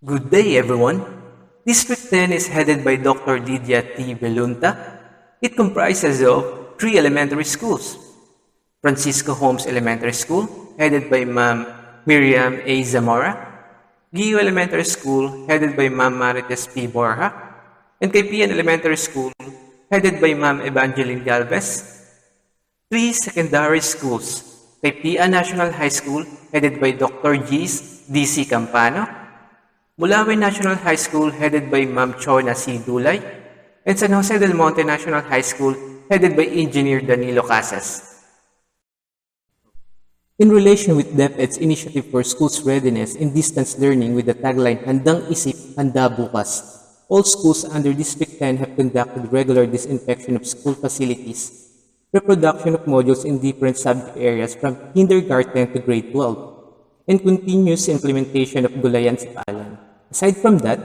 Good day, everyone. District 10 is headed by Dr. Lydia T. Belunta. It comprises of three elementary schools. Francisco Holmes Elementary School, headed by Ma'am Miriam A. Zamora. Gio Elementary School, headed by Ma'am Marites P. Borja. And Kaipian Elementary School, headed by Ma'am Evangeline Galvez. Three secondary schools. Kaipian National High School, headed by Dr. G's D.C. Campano. MULAWIN National High School, headed by Ma'am Chona C. Dulay, and San Jose del Monte National High School, headed by Engineer Danilo Casas. In relation with DepEd's initiative for schools readiness in distance learning with the tagline Handang Isip, Handa Bukas, all schools under District 10 have conducted regular disinfection of school facilities, reproduction of modules in different subject areas from kindergarten to grade 12, and continuous implementation of Gulayan Sipalan. Aside from that,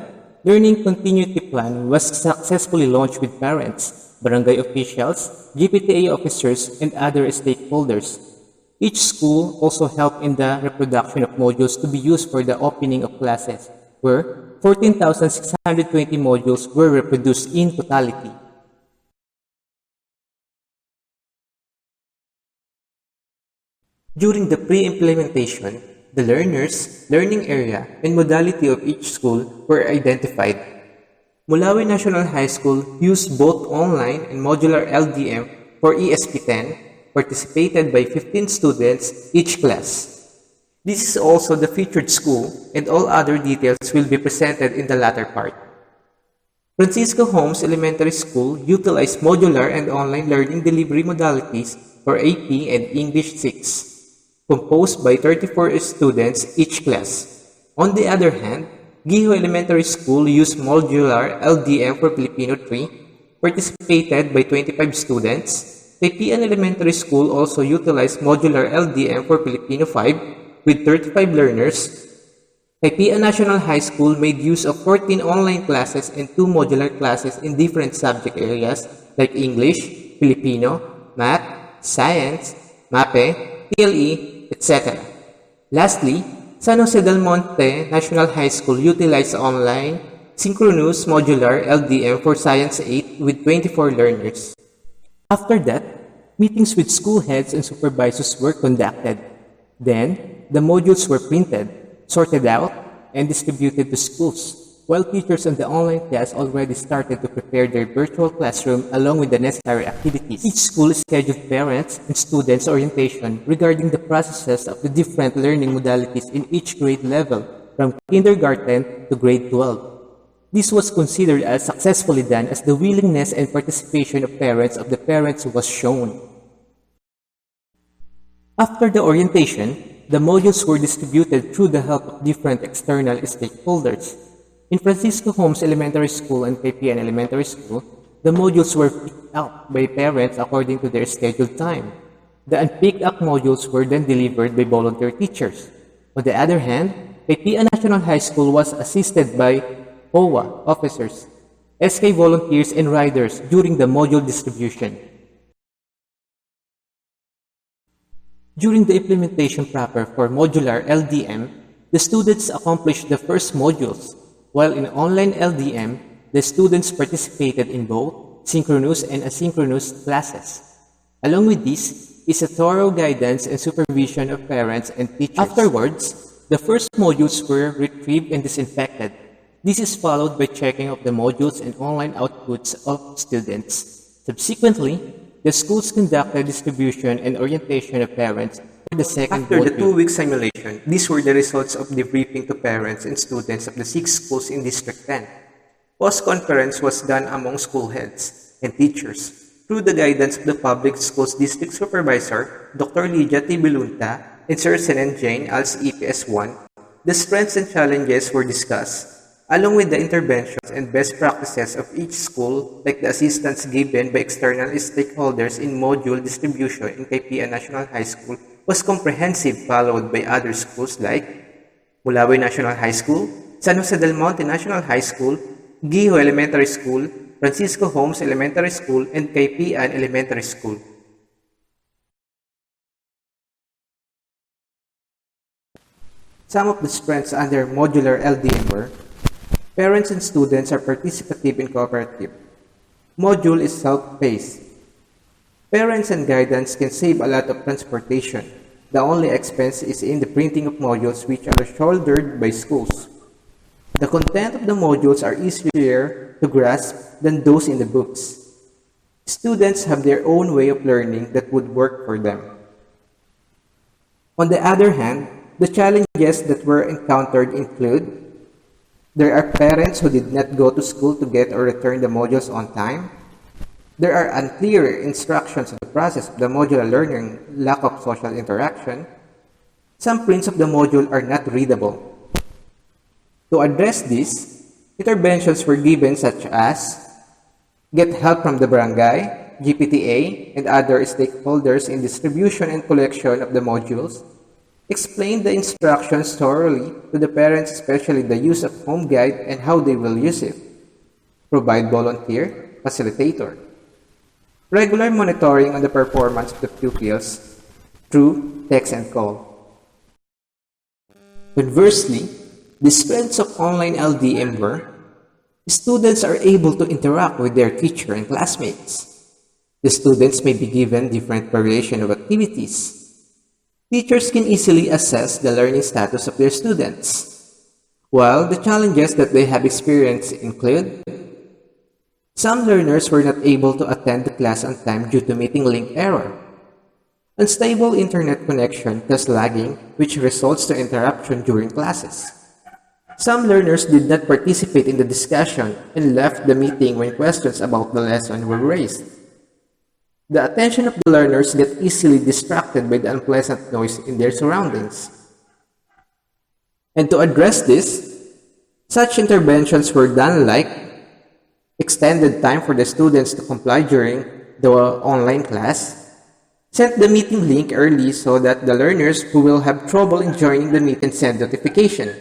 Learning Continuity Plan was successfully launched with parents, barangay officials, GPTA officers, and other stakeholders. Each school also helped in the reproduction of modules to be used for the opening of classes, where 14,620 modules were reproduced in totality. During the pre-implementation, the learners, learning area, and modality of each school were identified. MULAWIN National High School used both online and modular LDM for ESP10, participated by 15 students each class. This is also the featured school, and all other details will be presented in the latter part. Francisco Holmes Elementary School utilized modular and online learning delivery modalities for AP and English 6. Composed by 34 students each class. On the other hand, Giho Elementary School used modular LDM for Filipino 3, participated by 25 students. Kaipian Elementary School also utilized modular LDM for Filipino 5 with 35 learners. Kaipian National High School made use of 14 online classes and 2 modular classes in different subject areas like English, Filipino, Math, Science, MAPE, TLE, etc. Lastly, San Jose del Monte National High School utilized online, synchronous modular LDM for Science 8 with 24 learners. After that, meetings with school heads and supervisors were conducted. Then, the modules were printed, sorted out, and distributed to schools, while teachers on the online class already started to prepare their virtual classroom along with the necessary activities. Each school scheduled parents and students orientation regarding the processes of the different learning modalities in each grade level, from kindergarten to grade 12. This was considered as successfully done as the willingness and participation of the parents was shown. After the orientation, the modules were distributed through the help of different external stakeholders. In Francisco Holmes Elementary School and Kaipian Elementary School, the modules were picked up by parents according to their scheduled time. The unpicked up modules were then delivered by volunteer teachers. On the other hand, Kaipian National High School was assisted by OWA officers, SK volunteers, and riders during the module distribution. During the implementation proper for modular LDM, the students accomplished the first modules, while in online LDM, the students participated in both synchronous and asynchronous classes. Along with this is a thorough guidance and supervision of parents and teachers. Afterwards, the first modules were retrieved and disinfected. This is followed by checking of the modules and online outputs of students. Subsequently, the schools conducted distribution and orientation of parents for the second module. After the 2-week simulation, these were the results of debriefing to parents and students of the 6 schools in District 10. Post-conference was done among school heads and teachers through the guidance of the Public Schools District Supervisor, Dr. Lydia T. Belunta, and Sir Senen Jane als EPS1. The strengths and challenges were discussed, along with the interventions and best practices of each school, like the assistance given by external stakeholders in module distribution in Kaipian National High School was comprehensive, followed by other schools like MULAWIN National High School, San Jose del Monte National High School, Giho Elementary School, Francisco Holmes Elementary School, and Kaipian Elementary School. Some of the strengths under modular LDM were: parents and students are participative and cooperative. Module is self-paced. Parents and guidance can save a lot of transportation. The only expense is in the printing of modules which are shouldered by schools. The content of the modules are easier to grasp than those in the books. Students have their own way of learning that would work for them. On the other hand, the challenges that were encountered include: there are parents who did not go to school to get or return the modules on time. There are unclear instructions on the process of the modular learning, lack of social interaction. Some prints of the module are not readable. To address this, interventions were given such as get help from the barangay, GPTA, and other stakeholders in distribution and collection of the modules, explain the instructions thoroughly to the parents, especially the use of home guide and how they will use it, provide volunteer, facilitator, regular monitoring on the performance of the pupils through text and call. Conversely, the strengths of online LDM were: students are able to interact with their teacher and classmates. The students may be given different variation of activities. Teachers can easily assess the learning status of their students. While the challenges that they have experienced include: some learners were not able to attend the class on time due to meeting link error. Unstable internet connection thus lagging, which results to interruption during classes. Some learners did not participate in the discussion and left the meeting when questions about the lesson were raised. The attention of the learners get easily distracted by the unpleasant noise in their surroundings. And to address this, such interventions were done like extended time for the students to comply during the online class, sent the meeting link early so that the learners who will have trouble in joining the meeting send notification,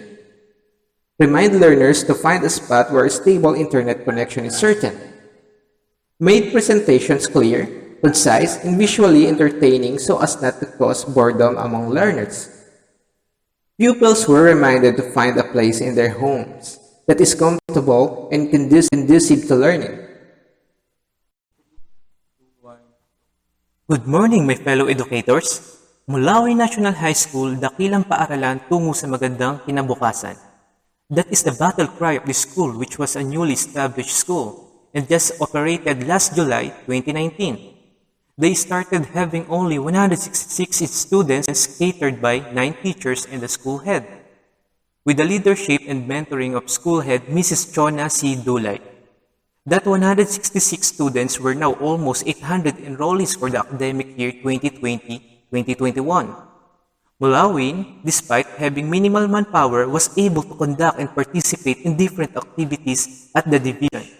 remind learners to find a spot where a stable internet connection is certain, made presentations clear, concise, and visually entertaining so as not to cause boredom among learners. Pupils were reminded to find a place in their homes that is comfortable and conducive to learning. Good morning, my fellow educators. MULAWIN National High School, dakilang paaralan tungo sa magandang kinabukasan. That is the battle cry of the school, which was a newly established school and just operated last July 2019. They started having only 166 students catered by 9 teachers and the school head, with the leadership and mentoring of school head Mrs. Chona C. Dulay. That 166 students were now almost 800 enrollees for the academic year 2020-2021. MULAWIN, despite having minimal manpower, was able to conduct and participate in different activities at the division.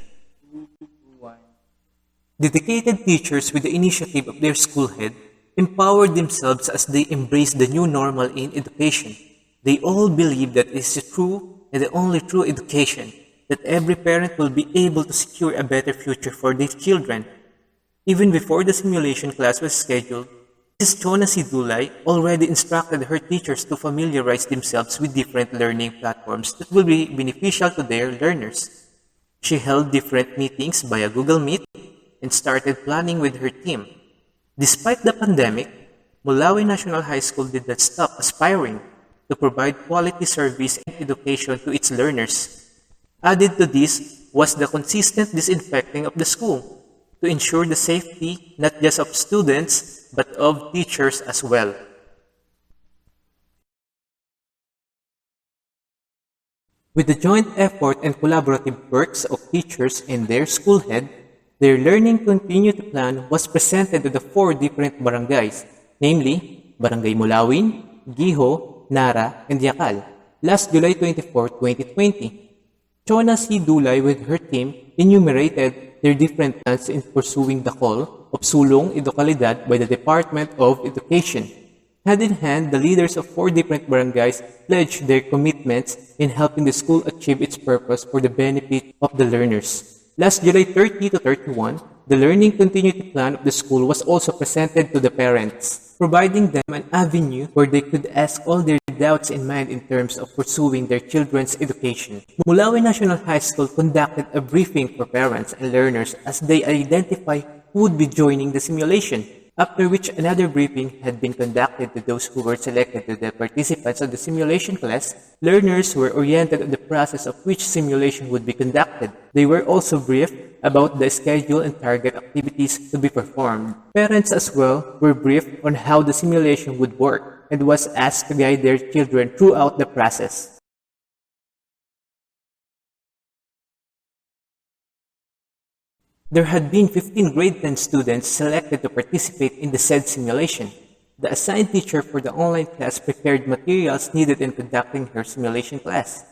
Dedicated teachers with the initiative of their school head empowered themselves as they embraced the new normal in education. They all believe that it is true and the only true education, that every parent will be able to secure a better future for their children. Even before the simulation class was scheduled, Mrs. Chona C. Dulay already instructed her teachers to familiarize themselves with different learning platforms that will be beneficial to their learners. She held different meetings via Google Meet and started planning with her team. Despite the pandemic, MULAWIN National High School did not stop aspiring to provide quality service and education to its learners. Added to this was the consistent disinfecting of the school to ensure the safety not just of students but of teachers as well. With the joint effort and collaborative works of teachers and their school head, their Learning Continue to Plan was presented to the 4 different barangays, namely Barangay MULAWIN, Giho, Nara, and Yakal, last July 24, 2020. Chona C. Dulay with her team enumerated their different plans in pursuing the call of Sulong Edukalidad by the Department of Education. Hand in hand, the leaders of 4 different barangays pledged their commitments in helping the school achieve its purpose for the benefit of the learners. Last July 30 to 31, The learning continuity plan of the school was also presented to the parents, providing them an avenue where they could ask all their doubts in mind in terms of pursuing their children's education. MULAWIN National High School conducted a briefing for parents and learners as they identify who would be joining the simulation, after which another briefing had been conducted to those who were selected to the participants of the simulation class. Learners were oriented on the process of which simulation would be conducted. They were also briefed about the schedule and target activities to be performed. Parents as well were briefed on how the simulation would work and was asked to guide their children throughout the process. There had been 15 grade 10 students selected to participate in the said simulation. The assigned teacher for the online class prepared materials needed in conducting her simulation class.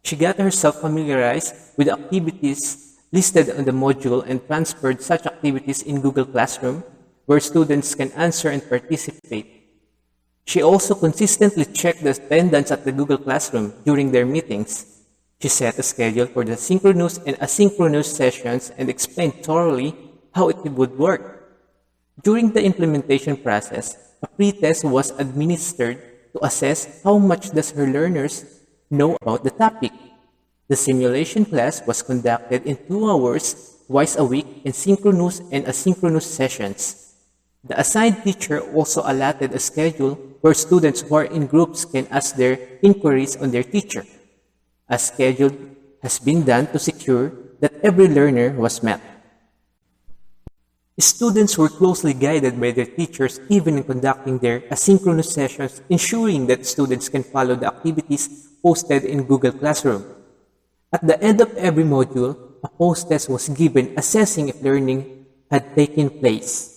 She got herself familiarized with the activities listed on the module and transferred such activities in Google Classroom, where students can answer and participate. She also consistently checked the attendance at the Google Classroom during their meetings. She set a schedule for the synchronous and asynchronous sessions and explained thoroughly how it would work. During the implementation process, a pre-test was administered to assess how much does her learners know about the topic. The simulation class was conducted in 2 hours, twice a week in synchronous and asynchronous sessions. The assigned teacher also allotted a schedule where students who are in groups can ask their inquiries on their teacher. As scheduled has been done to secure that every learner was met. Students were closely guided by their teachers even in conducting their asynchronous sessions, ensuring that students can follow the activities posted in Google Classroom. At the end of every module, a post-test was given assessing if learning had taken place.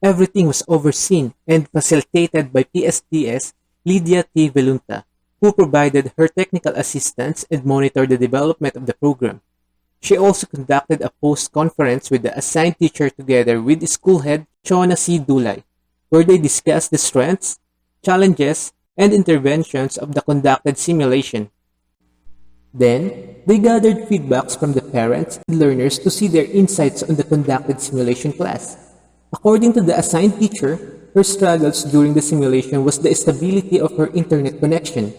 Everything was overseen and facilitated by PSDS Lydia T. Velunta, who provided her technical assistance and monitored the development of the program. She also conducted a post-conference with the assigned teacher together with school head Shona C. Dulay, where they discussed the strengths, challenges, and interventions of the conducted simulation. Then, they gathered feedbacks from the parents and learners to see their insights on the conducted simulation class. According to the assigned teacher, her struggles during the simulation was the stability of her internet connection.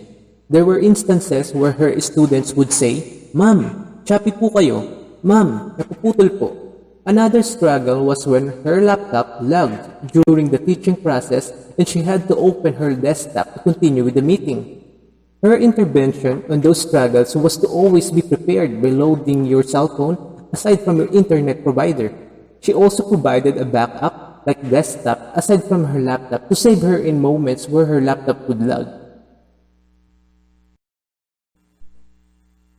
There were instances where her students would say, "Ma'am, choppy po kayo. Ma'am, napuputol po." Another struggle was when her laptop lagged during the teaching process and she had to open her desktop to continue with the meeting. Her intervention on those struggles was to always be prepared by loading your cell phone aside from your internet provider. She also provided a backup like desktop aside from her laptop to save her in moments where her laptop would lag.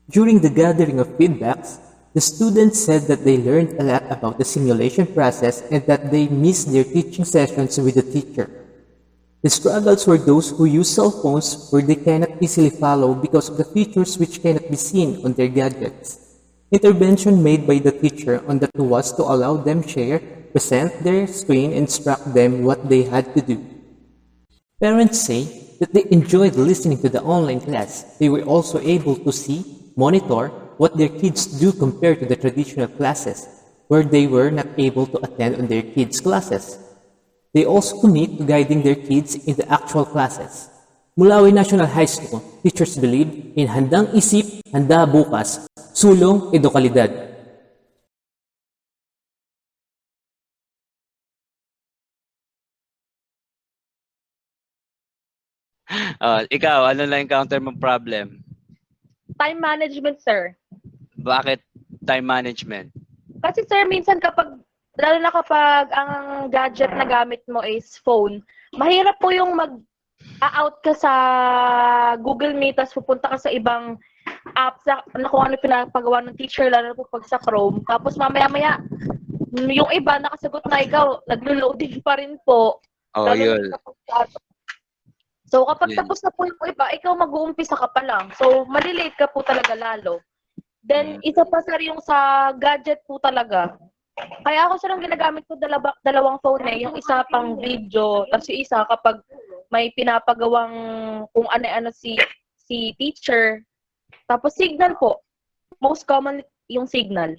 During the gathering of feedbacks, the students said that they learned a lot about the simulation process and that they missed their teaching sessions with the teacher. The struggles were those who use cell phones where they cannot easily follow because of the features which cannot be seen on their gadgets. Intervention made by the teacher on that was to allow them share, present their screen, and instruct them what they had to do. Parents say that they enjoyed listening to the online class. They were also able to see, monitor, what their kids do compared to the traditional classes, where they were not able to attend on their kids' classes. They also commit to guiding their kids in the actual classes. MULAWIN National High School, teachers believe in handang isip, handa bukas, sulong edukalidad. Ikaw, ano na-encounter mong problem? Time management, sir. Bakit time management? Kasi sir, minsan kapag, lalo na kapag ang gadget na gamit mo is phone, mahirap po yung mag-out ka sa Google Meet, tapos pupunta ka sa ibang apps na kung ano pinapagawa ng teacher, lalo na po pag sa Chrome. Tapos mamaya-maya, yung iba nakasagot na ikaw, naglo-loading pa rin po. Oh, yun. So, kapag tapos na po yung iba, ikaw mag-uumpisa ka pa lang. So, malilate ka po talaga lalo. Then, isa pa sir yung sa gadget po talaga. Kaya ako silang ginagamit ko dalawang phone eh. Yung isa pang video, tapos yung isa kapag may pinapagawang kung ano-ano si teacher. Tapos signal po. Most yung signal.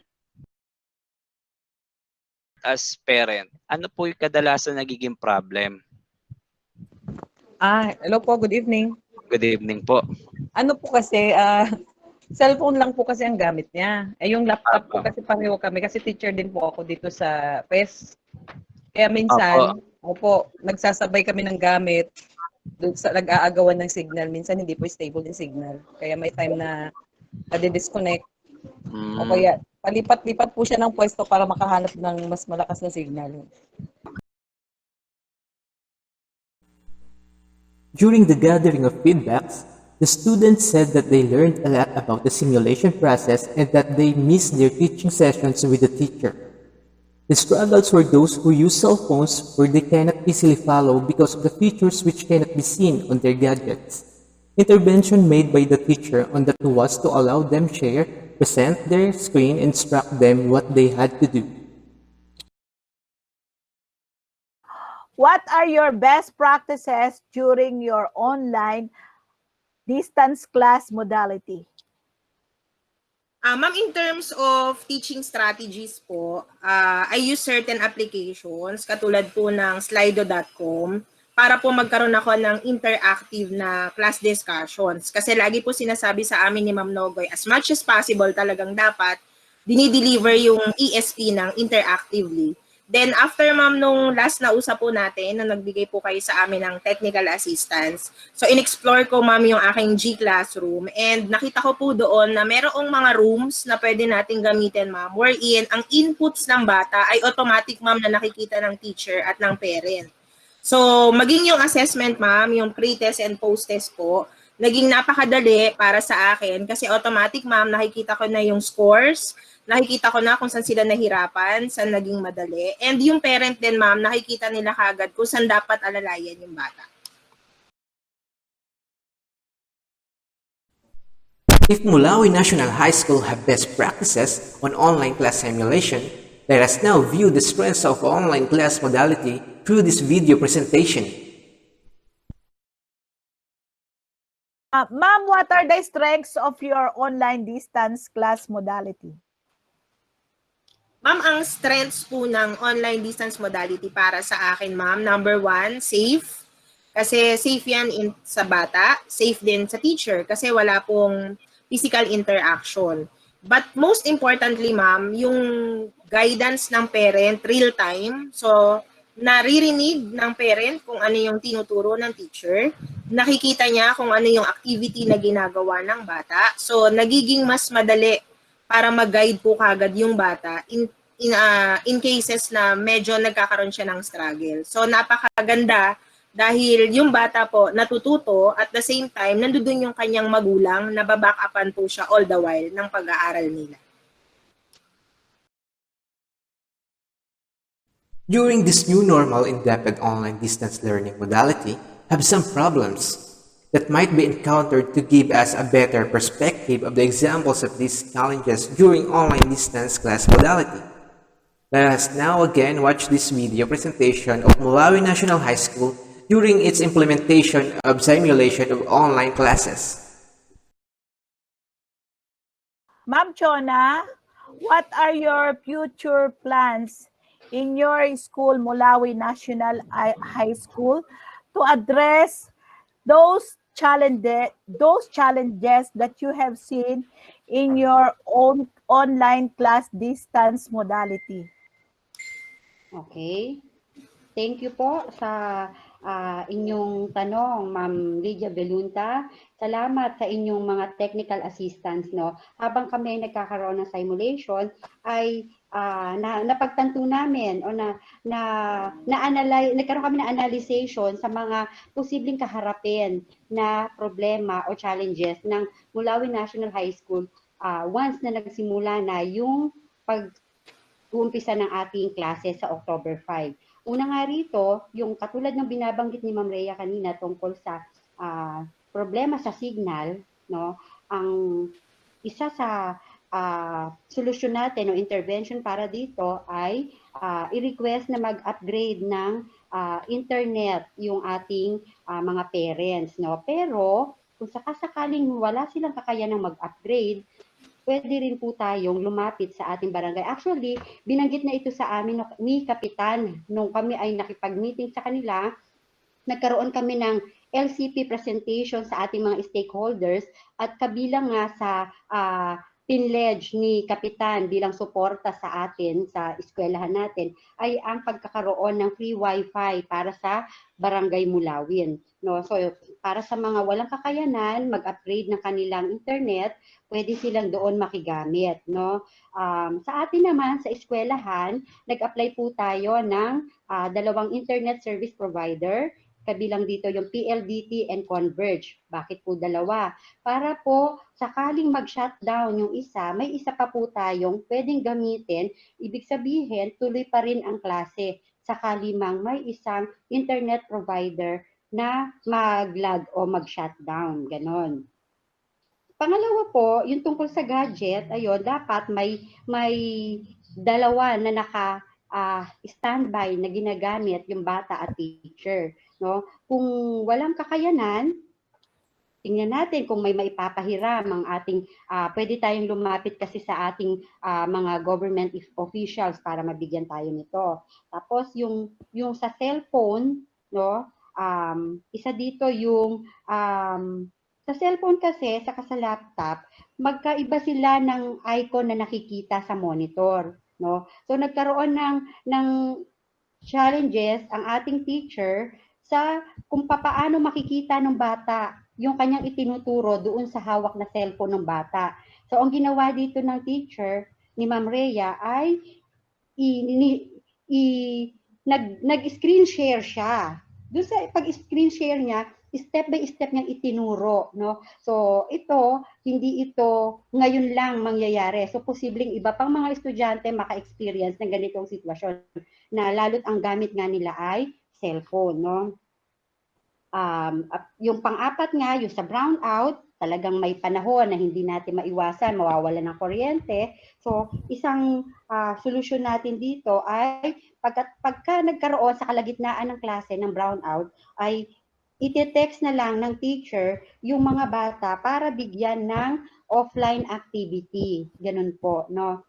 As parent, ano po yung kadalasan nagiging problem? Hello po, good evening. Good evening po. Ano po kasi, cellphone lang po kasi ang gamit niya. Yung laptop po kasi pareho kami, kasi teacher din po ako dito sa PES. Kaya minsan, nagsasabay kami ng gamit, doon sa nag-aagawan ng signal. Minsan hindi po stable yung signal. Kaya may time na nade-disconnect. O kaya, palipat-lipat po siya ng pwesto para makahanap ng mas malakas na signal. During the gathering of feedbacks, the students said that they learned a lot about the simulation process and that they missed their teaching sessions with the teacher. The struggles were those who use cell phones where they cannot easily follow because of the features which cannot be seen on their gadgets. Intervention made by the teacher on that was to allow them share, present their screen, and instruct them what they had to do. What are your best practices during your online distance class modality? Ma'am, in terms of teaching strategies po, I use certain applications katulad po ng slido.com para po magkaroon ako ng interactive na class discussions. Kasi lagi po sinasabi sa amin ni Ma'am Nogoy, as much as possible talagang dapat dinideliver yung ESP ng interactively. Then after ma'am nung last na usap po natin, na nagbigay po kayo sa amin ng technical assistance, so in-explore ko ma'am yung aking G-Classroom and nakita ko po doon na merong mga rooms na pwede nating gamitin ma'am, wherein ang inputs ng bata ay automatic ma'am na nakikita ng teacher at ng parent. So maging yung assessment ma'am, yung pre-test and post-test po, naging napakadali para sa akin kasi automatic ma'am nakikita ko na yung scores, nakikita ko na kung saan sila nahirapan, saan naging madali. And yung parent din, ma'am, nakikita nila kagad kung saan dapat alalayan yung bata. If MULAWIN National High School have best practices on online class simulation, let us now view the strengths of online class modality through this video presentation. Ma'am, what are the strengths of your online distance class modality? Ma'am, ang strengths po ng online distance modality para sa akin, ma'am, number one, safe. Kasi safe yan sa bata, safe din sa teacher kasi wala pong physical interaction. But most importantly, ma'am, yung guidance ng parent real time. So, naririnig ng parent kung ano yung tinuturo ng teacher. Nakikita niya kung ano yung activity na ginagawa ng bata. So, nagiging mas madali para mag-guide po kagad yung bata in cases na medyo nagkakaroon siya ng struggle. So, napakaganda dahil yung bata po natututo at the same time, nandoon yung kanyang magulang na baback-upan po siya all the while ng pag-aaral nila. During this new normal in rapid online distance learning modality, have some problems that might be encountered to give us a better perspective of the examples of these challenges during online distance class modality. Let us now again watch this video presentation of MULAWIN National High School during its implementation of simulation of online classes. Ma'am Chona, what are your future plans in your school, MULAWIN National High School, to address those challenges that you have seen in your own online class distance modality? Okay. Thank you po sa inyong tanong, Ma'am Lydia Belunta. Salamat sa inyong mga technical assistance. No? Habang kami ay nagkakaroon ng simulation, ay napagtanto namin o nagkaroon kami ng analyzation sa mga posibleng kaharapin na problema o challenges ng MULAWIN National High School once na nagsimula na yung pag-uumpisa ng ating klase sa October 5. Una nga rito, yung katulad ng binabanggit ni Ma'am Rhea kanina tungkol sa problema sa signal, no? Ang isa sa solusyon natin o intervention para dito ay i-request na mag-upgrade ng internet yung ating mga parents, no? Pero kung sakasakaling wala silang kakayanang mag-upgrade, pwede rin po tayong lumapit sa ating barangay. Actually, binanggit na ito sa amin ni Kapitan nung kami ay nakipag-meeting sa kanila. Nagkaroon kami ng LCP presentation sa ating mga stakeholders at kabilang nga sa pinledge ni Kapitan bilang suporta sa atin sa eskwelahan natin ay ang pagkakaroon ng free wifi para sa Barangay Mulawin. No? So para sa mga walang kakayanan mag-upgrade ng kanilang internet, pwede silang doon makigamit. No? Sa atin naman sa eskwelahan, nag-apply po tayo ng 2 internet service provider. Kabilang dito yung PLDT and Converge. Bakit po 2? Para po sakaling mag-shutdown yung isa, may isa pa po tayong pwedeng gamitin. Ibig sabihin, tuloy pa rin ang klase sakali mang may isang internet provider na mag-lag o mag-shutdown. Ganon. Pangalawa po, yung tungkol sa gadget, ayun, dapat may 2 na standby na ginagamit yung bata at teacher. No? Kung walang kakayanan, tingnan natin kung may maipapahiram ang ating, pwede tayong lumapit kasi sa ating mga government officials para mabigyan tayo nito. Tapos yung sa cellphone, no? Isa dito yung sa cellphone kasi, saka sa laptop, magkaiba sila ng icon na nakikita sa monitor. No? So nagkaroon ng challenges ang ating teacher sa kung paano makikita ng bata yung kanyang itinuturo doon sa hawak na cellphone ng bata. So ang ginawa dito ng teacher ni Ma'am Rhea ay nag-screen share siya. Doon sa pag-screen share niya, step by step niyang itinuro, no? So ito, hindi ito ngayon lang mangyayari. So posibleng iba pang mga estudyante maka-experience ng ganitong sitwasyon na lalo't ang gamit nga nila ay cellphone, no? Yung pang-apat nga, yung sa brownout, talagang may panahon na hindi natin maiwasan, mawawala ng kuryente. So, isang solusyon natin dito ay pagka nagkaroon sa kalagitnaan ng klase ng brownout, ay iti-text na lang ng teacher yung mga bata para bigyan ng offline activity. Ganun po, no?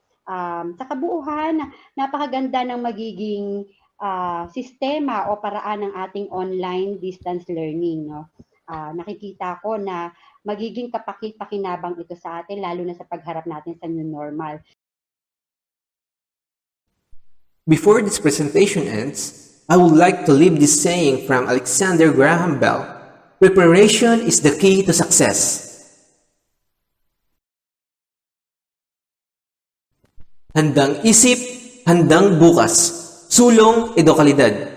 Sa kabuuhan, napakaganda ng magiging sistema o paraan ng ating online distance learning. No? Nakikita ko na magiging kapaki-pakinabang ito sa atin, lalo na sa pagharap natin sa new normal. Before this presentation ends, I would like to leave this saying from Alexander Graham Bell: "Preparation is the key to success." Handang isip, handang bukas. Sulong Edukalidad.